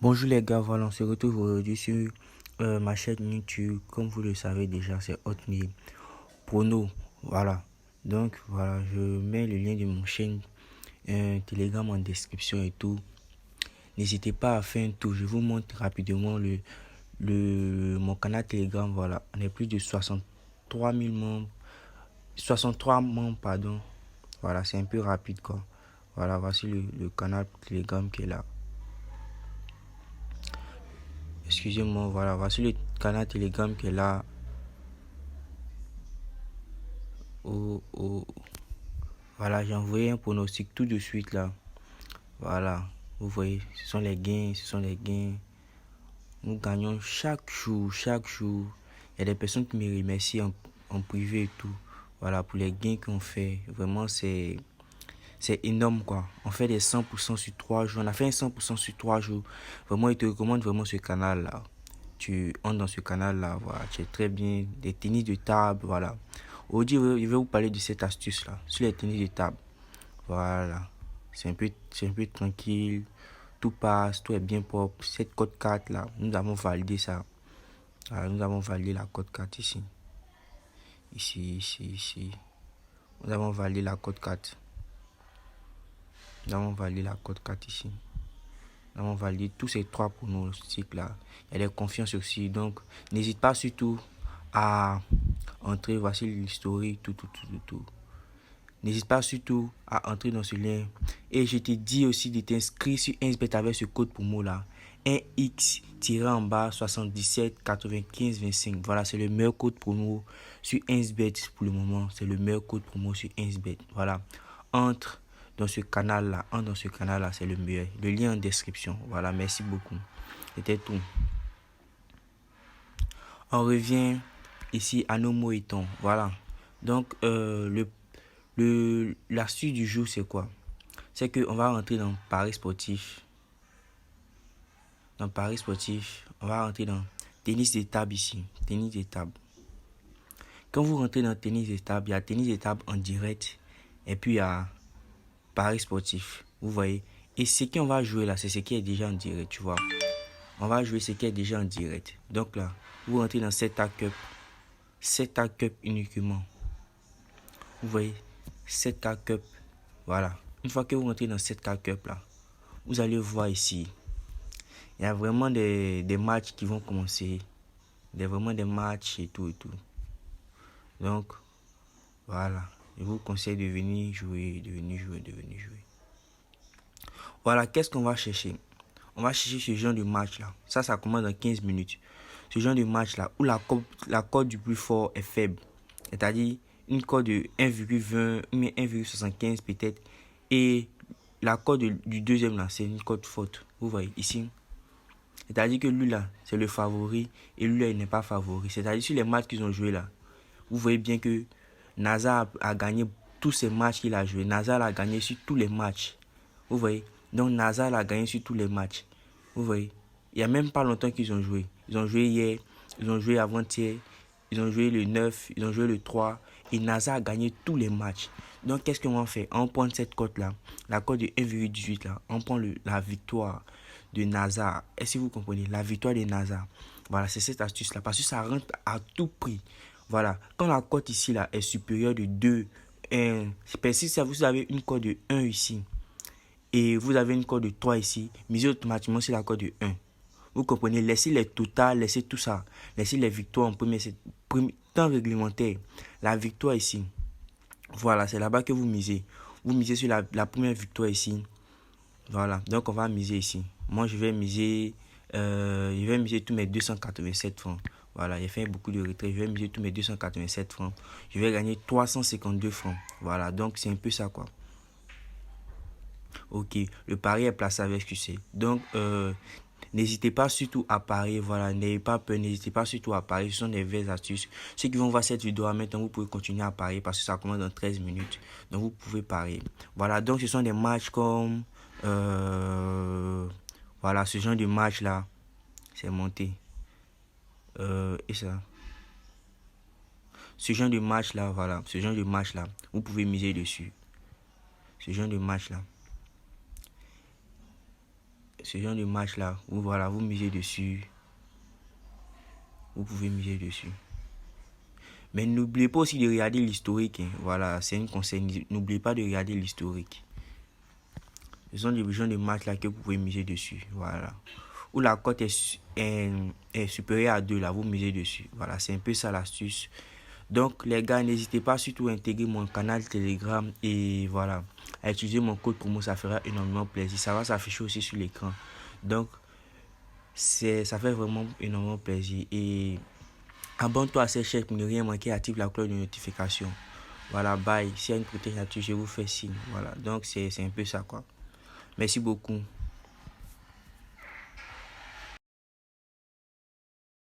Bonjour les gars, voilà, on se retrouve aujourd'hui sur ma chaîne YouTube. Comme vous le savez déjà, c'est Hotmail Prono. Voilà. Donc voilà, je mets le lien de mon chaîne Telegram en description et tout. N'hésitez pas à faire un tour. Je vous montre rapidement mon canal Telegram. Voilà, on est plus de 63 000 membres. 63 membres, pardon. Voilà, c'est un peu rapide quoi. Voilà, voici le canal Telegram qui est là. Excusez-moi, voilà, voici le canal Telegram qui est là. Voilà, j'ai envoyé un pronostic tout de suite là. Voilà, vous voyez, ce sont les gains, ce sont les gains. Nous gagnons chaque jour, chaque jour. Il y a des personnes qui me remercient en privé et tout. Voilà, pour les gains qu'on fait. Vraiment, c'est énorme quoi. On fait des 100% sur 3 jours. On a fait un 100% sur 3 jours. Vraiment, je te recommande vraiment ce canal là. Tu entres dans ce canal là, voilà, tu es très bien. Des tennis de table, voilà. Aujourd'hui, je vais vous parler de cette astuce là, sur les tennis de table. Voilà, c'est un peu tranquille. Tout passe, tout est bien propre. Cette code 4 là, nous avons validé ça. Voilà, nous avons validé la code 4 ici. Ici. Nous avons validé la code 4. Nous avons validé la code 4 ici. Nous avons validé tous ces trois pronostics là. Il y a des confiances aussi. Donc, n'hésite pas surtout à entrer. Voici l'historique, tout. N'hésite pas surtout à entrer dans ce lien. Et je te dis aussi de t'inscrire sur 1xBet avec ce code promo là. 1x en bas 77 95 25. Voilà, c'est le meilleur code promo sur 1xBet pour le moment. C'est le meilleur code promo sur 1xBet. Voilà. Entre dans ce canal là. Entre dans ce canal là, c'est le meilleur. Le lien en description. Voilà, merci beaucoup. C'était tout. On revient ici à nos mots et tons. Voilà. Donc, l'astuce du jour, c'est quoi? C'est qu'on va rentrer dans Paris sportif. Dans Paris sportif, on va rentrer dans tennis de table ici. Tennis de table. Quand vous rentrez dans tennis de table, il y a tennis de table en direct. Et puis il y a Paris sportif. Vous voyez? Et ce qu'on va jouer là, c'est ce qui est déjà en direct, tu vois. On va jouer ce qui est déjà en direct. Donc là, vous rentrez dans 7A Cup. 7A Cup uniquement. Vous voyez? 7K Cup. Voilà. Une fois que vous rentrez dans 7K Cup là, vous allez voir ici. Il y a vraiment des matchs qui vont commencer. Il y a vraiment des matchs et tout. Donc, voilà. Je vous conseille de venir jouer. Voilà, qu'est-ce qu'on va chercher? On va chercher ce genre de match là. Ça commence dans 15 minutes. Ce genre de match là où la cote du plus fort est faible. C'est-à-dire une cote de 1,20 mais 1,75 peut-être. Et la cote du deuxième là, c'est une cote forte. Vous voyez ici. C'est-à-dire que lui là, c'est le favori et lui là, il n'est pas favori. C'est-à-dire sur les matchs qu'ils ont joué là, vous voyez bien que Nazar a gagné tous ces matchs qu'il a joué. Nazar a gagné sur tous les matchs. Vous voyez. Donc Nazar a gagné sur tous les matchs. Vous voyez. Il n'y a même pas longtemps qu'ils ont joué. Ils ont joué hier, ils ont joué avant-hier, ils ont joué le 9, ils ont joué le 3. Et Nazar a gagné tous les matchs. Donc qu'est-ce qu'on va faire? On prend cette cote là, la cote de 1,18 là. On prend la victoire de Nazar. Est-ce que vous comprenez? La victoire de Nazar. Voilà, c'est cette astuce là. Parce que ça rentre à tout prix. Voilà. Quand la cote ici là est supérieure de 2, 1, si vous avez une cote de 1 ici et vous avez une cote de 3 ici, misez automatiquement sur la cote de 1. Vous comprenez? Laissez les totales, laissez tout ça. Laissez les victoires en premier temps réglementaire. La victoire ici. Voilà, c'est là-bas que vous misez. Vous misez sur la première victoire ici. Voilà, donc on va miser ici. Moi, je vais miser tous mes 287 francs. Voilà, j'ai fait beaucoup de retraits. Je vais miser tous mes 287 francs. Je vais gagner 352 francs. Voilà, donc c'est un peu ça quoi. Ok, le pari est placé avec succès. Donc, n'hésitez pas surtout à parier. Voilà, n'ayez pas peur. N'hésitez pas surtout à parier. Ce sont des vraies astuces. Ceux qui vont voir cette vidéo maintenant, vous pouvez continuer à parier parce que ça commence dans 13 minutes. Donc, vous pouvez parier. Voilà, donc ce sont des matchs comme... voilà, ce genre de match là, c'est monté. Et ça. Ce genre de match là, voilà. Ce genre de match là, vous pouvez miser dessus. Ce genre de match là. ce genre de match là, vous misez dessus. Vous pouvez miser dessus. Mais n'oubliez pas aussi de regarder l'historique. Hein. Voilà, c'est un conseil. N'oubliez pas de regarder l'historique. Ce sont des genre de matchs là que vous pouvez miser dessus. Voilà. Où la cote est supérieure à 2 là, vous misez dessus. Voilà, c'est un peu ça l'astuce. Donc les gars, n'hésitez pas surtout à intégrer mon canal Telegram et voilà, à utiliser mon code promo, ça fera énormément plaisir. Ça va s'afficher aussi sur l'écran. Donc ça fait vraiment énormément plaisir. Et abonne-toi à cette chaîne pour ne rien manquer, active la cloche de notification. Voilà, bye. S'il y a une protéine là-dessus, je vous fais signe. Voilà, donc c'est un peu ça quoi. Merci beaucoup.